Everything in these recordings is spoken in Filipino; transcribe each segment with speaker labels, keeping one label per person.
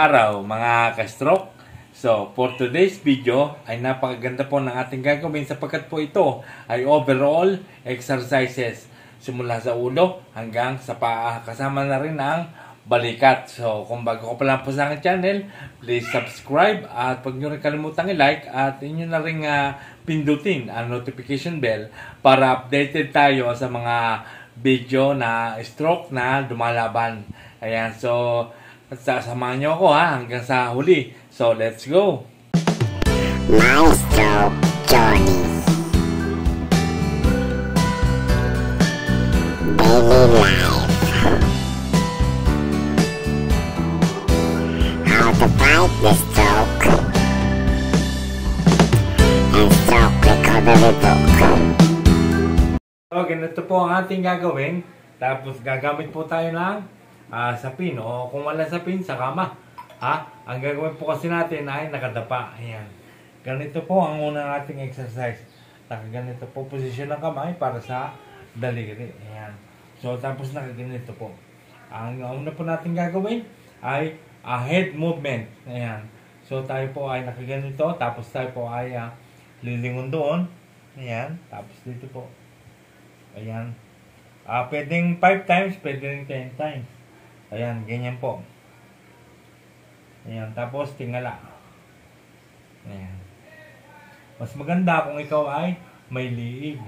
Speaker 1: araw mga ka-stroke. So, for today's video ay napakaganda po ng ating gagawin sapagkat po ito ay overall exercises. Simula sa ulo hanggang sa paa. Kasama na rin ang balikat. So, kung bago ko pa lang po sa aking channel, please subscribe at huwag nyo rin kalimutang i-like at inyo na rin pindutin ang notification bell para updated tayo sa mga video na stroke na lumalaban. Ayan, so sasamahan nyo ako hanggang sa huli. So, let's go!
Speaker 2: My Stroke Journey. Daily life. How to fight the stroke. And stroke recovery book.
Speaker 1: So, ganito po ang ating gagawin. Tapos gagamit po tayo ng sapin o kung wala sapin sa kama. Ang gagawin po kasi natin ay nakadapa. Ayan. Ganito po ang unang ating exercise. Nakaganito po posisyon ng kamay para sa daliri. Ayan. So tapos nakaganito po. Ang una po natin gagawin ay head movement. Ayan. So tayo po ay nakaganito. Tapos tayo po ay lilingon doon. Ayan. Tapos dito po. Ayan. Pwedeng 5 times, pwedeng 10 times. Ayan, ganyan po. Ayan, tapos tingala. Ayan. Mas maganda kung ikaw ay may liig.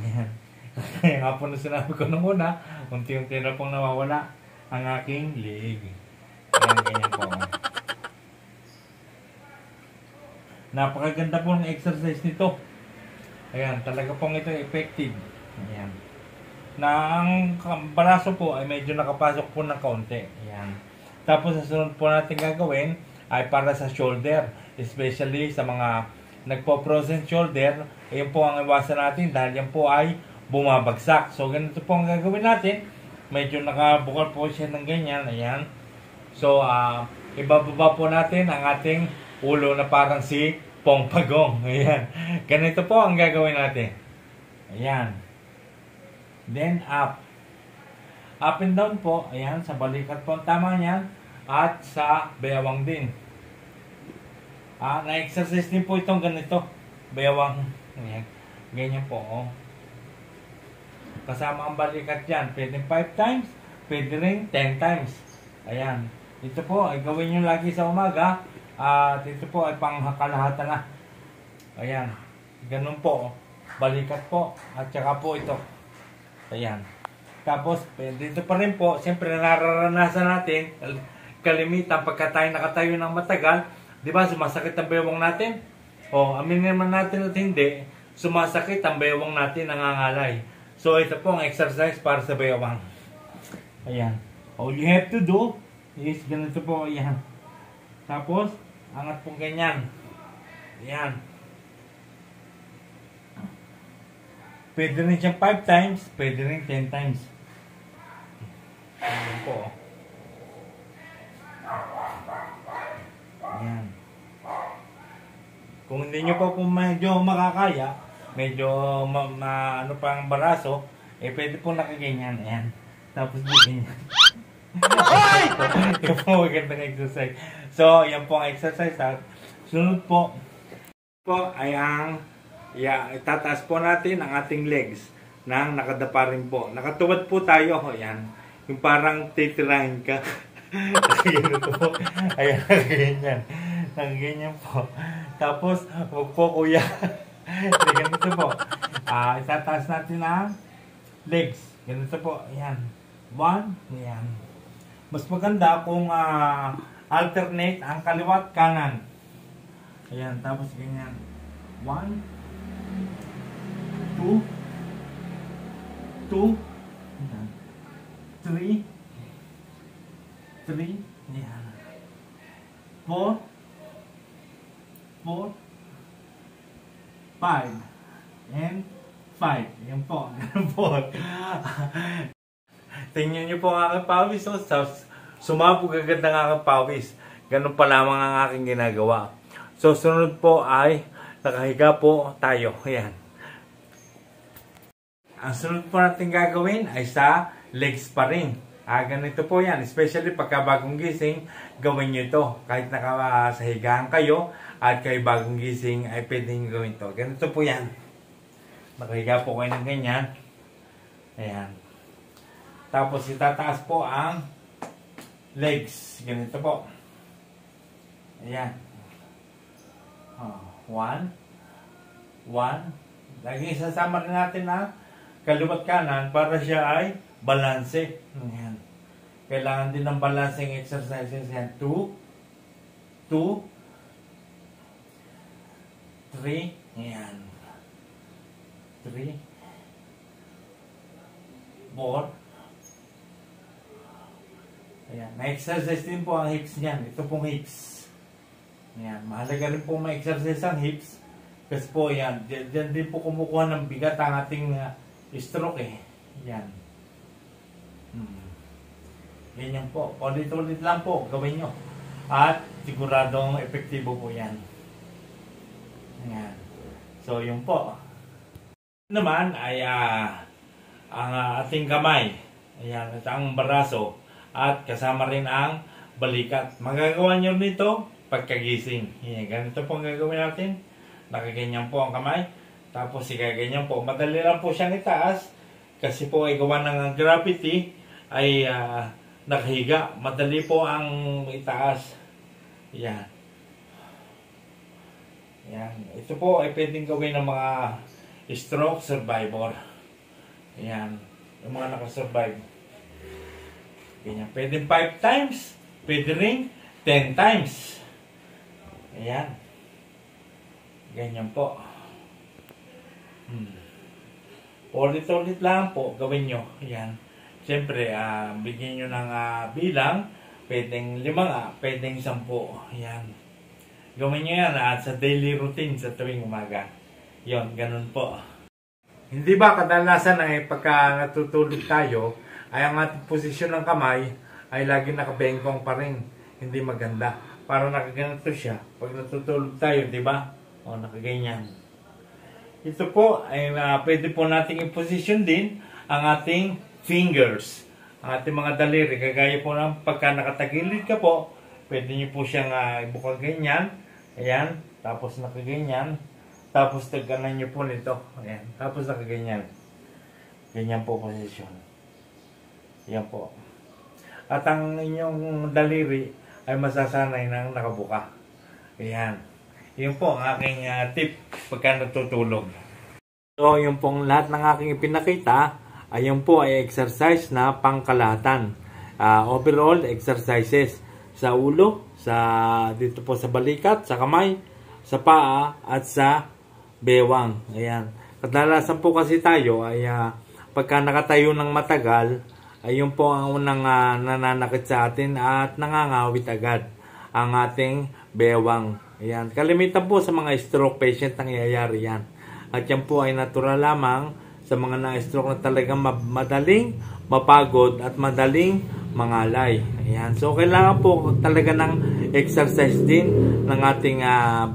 Speaker 1: Ayan. Kaya nga po na sinabi ko nung una, unti-unti na pong nawawala ang aking liig. Ayan, ganyan po. Napakaganda po ng exercise nito. Ayan, talaga pong ito effective. Ayan. Na ang braso po ay medyo nakapasok po ng kaunti. Ayan. Tapos sa sunod po natin gagawin ay para sa shoulder. Especially sa mga nagpo-frozen shoulder, ayun po ang iwasan natin dahil yan po ay bumabagsak. So ganito po ang gagawin natin. Medyo nakabukal po siya ng ganyan. Ayan. So ibababa po natin ang ating ulo na parang si Pongpagong. Ayan. Ganito po ang gagawin natin. Ayan. Then up. Up and down po. Ayan, sa balikat po ang tama niyan. At sa bayawang din. Na-exercise din po itong ganito. Bayawang. Ayan. Ganyan po. Oh. Kasama ang balikat yan. Pwede 5 times. Pwede rin 10 times. Ayan. Ito po ay gawin nyo lagi sa umaga. At ito po ay panghakalahatan na. Ayan. Ganun po. Balikat po. At saka po ito. Ayan. Tapos, dito pa rin po, siyempre nararanasan natin, kalimitan pagka tayo nakatayo ng matagal, di ba, sumasakit ang baywang natin? O, aminin naman natin at hindi, sumasakit ang baywang natin, nangangalay. So, ito po ang exercise para sa baywang. Ayan. All you have to do is ganito po, ayan. Tapos, angat po ganyan. Ayan. Pwede rin siyang 5 times, pwede rin 10 times. Ayan po. Ayan. Kung hindi nyo po medyo makakaya, medyo ano pa ang baraso, pwede po nakaganyan. Ayan. Tapos ganyan. Ito po magandang exercise. So, yan po ang exercise. Sunod po ay ang itataas po natin ang ating legs nang nakadapa rin po. Nakatuwad po tayo. Ayan. Yung parang titirahin ka. Ganito po. Ayan. Ganyan. Ganyan po. Tapos, huwag po kuya. Ganito po. Itataas natin ang legs. Ganito po. Ayan. 1. Ayan. Mas maganda kung alternate ang kaliwa at kanan. Ayan. Tapos ganyan. 1. 2, 3, 3, 4, 5, and 5. Yan po. Tingnan nyo po ang aking pawis. Sumabog agad ng aking pawis. Ganun pa lamang ang aking ginagawa. So, sunod po ay nakahiga po tayo. Ayan. Ang sunod po natin gagawin ay sa legs pa rin. Ganito po yan. Especially pagka bagong gising, gawin nyo ito. Kahit sa higaan kayo at kayo bagong gising, ay pwede nyo gawin ito. Ganito po yan. Nakahiga po kayo ng ganyan. Ayan. Tapos itataas po ang legs. Ganito po. Ayan. 1. Lagi isasama rin natin na kaliwat kanan para siya ay balanse. Ayan. Kailangan din ng balancing exercises yan. 2, 3. Ayan. 3, 4. Ayan. Na-exercise din po ang hips niyan. Ito pong hips. Ayan. Mahalaga rin po ma-exercise ang hips. Kasi po yan. Diyan din po kumukuha ng bigat ang ating stroke eh. Ayan. Ganyan po. Ulit-ulit lang po. Gawin nyo. At siguradong epektibo po yan. Ayan. So, yun po. Naman ay ang ating kamay. Ayan. At ang baraso. At kasama rin ang balikat. Magagawa nyo nito pagkagising. Ayan. Ganito po ang gagawin natin. Nakaganyan po ang kamay. Tapos igaganyan po. Madali lang po siyang itaas. Kasi po ay gawa ng gravity ay nakahiga. Madali po ang itaas. Yan. Yan. Ito po ay pwedeng gawin ng mga stroke survivor. Yan. Yung mga nakasurvive. Ganyan. Pwedeng 5 times. Pwede rin 10 times. Ayan. Ganyan po. Ulit-ulit lang po. Gawin nyo. Ayan. Siyempre, bigyan nyo ng bilang, pwedeng 5 pwedeng 10. Ayan. Gawin nyo yan at sa daily routine sa tuwing umaga. Yon, ganun po. Hindi ba kadalasan ay pagka natutulog tayo, ay ang ating posisyon ng kamay ay lagi nakabengkong pa rin. Hindi maganda. Para nakaganito siya. Pag natutulog tayo, di ba? O, nakaganyan. Ito po ay pwede po nating i-position din ang ating fingers. Ang ating mga daliri. Kagaya po ng pagka nakatagilid ka po, pwede nyo po siyang ibukang ganyan. Ayan. Tapos nakaganyan. Tapos taganan nyo po nito. Ayan. Tapos nakaganyan. Ganyan po position. Ayan po. At ang inyong daliri ay masasanay ng nakabuka. Ayan. Yun po ang aking tip pagka natutulog. So, yung pong lahat ng aking ipinakita, ayun po ay exercise na pangkalahatan. Overall exercises sa ulo, dito po sa balikat, sa kamay, sa paa, at sa bewang. Ayan. Kadalasan po kasi tayo ay pagka nakatayo ng matagal, ayun po ang unang nananakit sa atin at nangangawit agad ang ating bewang. Ayan. Kalimitan po sa mga stroke patient nangyayari yan. At yan po ay natural lamang sa mga na-stroke na talagang madaling mapagod at madaling mangalay. Ayan. So, kailangan po talaga ng exercise din ng ating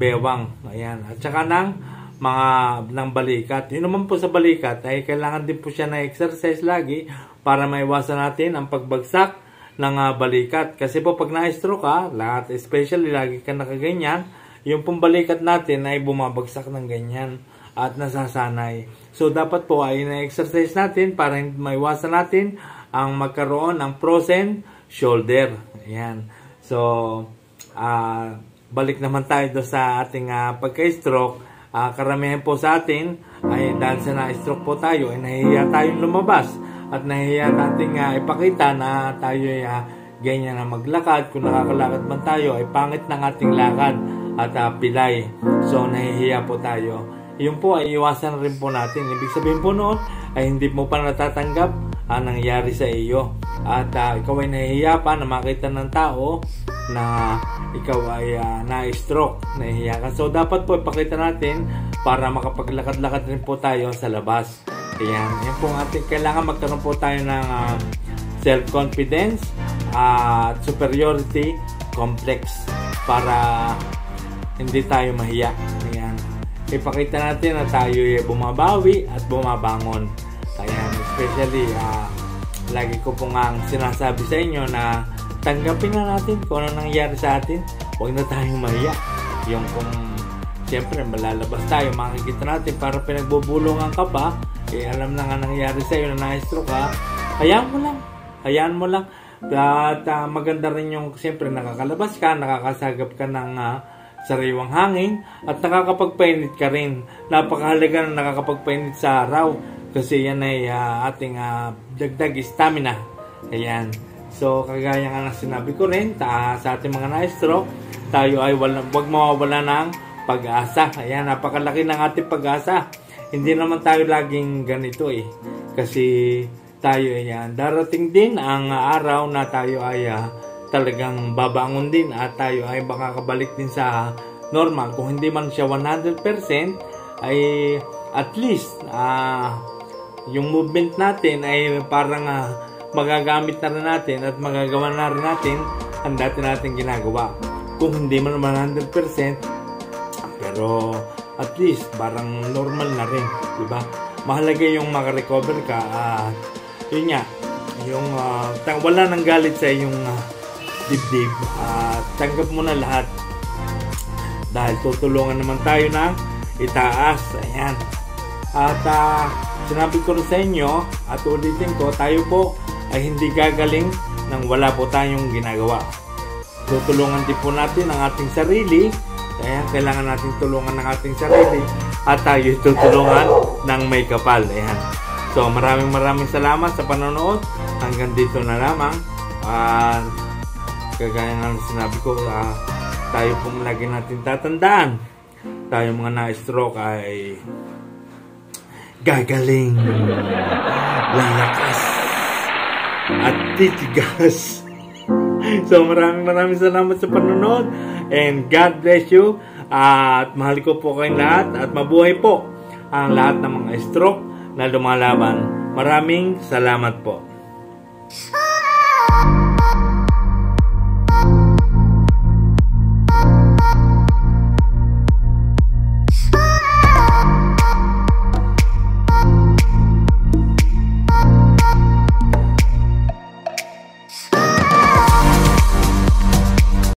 Speaker 1: bewang. Ayan. At saka ng balikat. Yun naman po sa balikat ay kailangan din po siya na exercise lagi para maiwasan natin ang pagbagsak ng balikat. Kasi po pag na-stroke ka, lahat, especially lagi ka nakaganyan, yung pong balikat natin ay bumabagsak ng ganyan at nasasanay. So dapat po ay na-exercise natin para maiwasan natin ang magkaroon ng frozen shoulder. Ayan. So balik naman tayo do sa ating pagka-stroke. Karamihan po sa atin ay dahil sa na-stroke po tayo ay nahihiya tayong lumabas at nahihiya nating ipakita na tayo ay ganyan na maglakad. Kung nakakalakad man tayo ay pangit ng ating lakad at pilay. So nahihiya po tayo. Yun po ay iwasan rin po natin. Ibig sabihin po noon ay hindi mo pa natatanggap ang nangyari sa iyo. At ikaw ay nahihiya pa na makita ng tao na ikaw ay na-stroke, nahihiya ka. So dapat po ipakita natin para makapaglakad-lakad rin po tayo sa labas. Ayan. Yan po ating kailangan magkaroon po tayo ng self-confidence at superiority complex para hindi tayo mahiya. Ayan. Ipakita natin na tayo ay bumabawi at bumabangon. Ayan. Especially lagi ko po nga sinasabi sa inyo na tanggapin na natin kung ano nangyari sa atin. Huwag na tayong mahiya. Yung kung siyempre malalabas tayo, makikita natin para pinagbubulungan ka pa, alam na nga nangyari sa iyo na na-stroke ka, hayaan mo lang. At maganda rin yung siyempre nakakalabas ka, nakakasagap ka ng sariwang hangin at nakakapagpainit ka rin. Napakahalaga na nakakapagpainit sa araw kasi yan ay ating dagdag stamina. Ayan. So kagaya nga ng sinabi ko rin sa ating mga na-stroke, tayo ay wag mawawala ng pag-asa. Ayan, napakalaki ng ating pag-asa. Hindi naman tayo laging ganito kasi tayo darating din ang araw na tayo ay talagang babangon din at tayo ay baka kabalik din sa normal. Kung hindi man siya 100% ay at least yung movement natin ay parang magagamit na rin natin at magagawa na rin natin ang dati natin ginagawa. Kung hindi man 100%, pero at least parang normal na rin, diba? Mahalaga yung makarecover ka at yun nga, yung wala nang galit sa yung dibdib. Tanggap mo na lahat dahil tutulungan naman tayo ng itaas. Ayan. At sinabi ko rin sa inyo at ulitin ko, tayo po ay hindi gagaling nang wala po tayong ginagawa. Tutulungan din po natin ang ating sarili. Kaya kailangan natin tulungan ng ating sarili at tayo tutulungan ng may kapal. Ayan. So maraming salamat sa panonood. Hanggang dito na lamang. Kagaya ng sinabi ko, tayo pong lagi natin tatandaan. Tayo mga na-stroke ay gagaling, lalakas, at titigas. So maraming salamat sa panonood and God bless you at mahal ko po kayong lahat at mabuhay po ang lahat ng mga stroke na lumalaban. Maraming salamat po.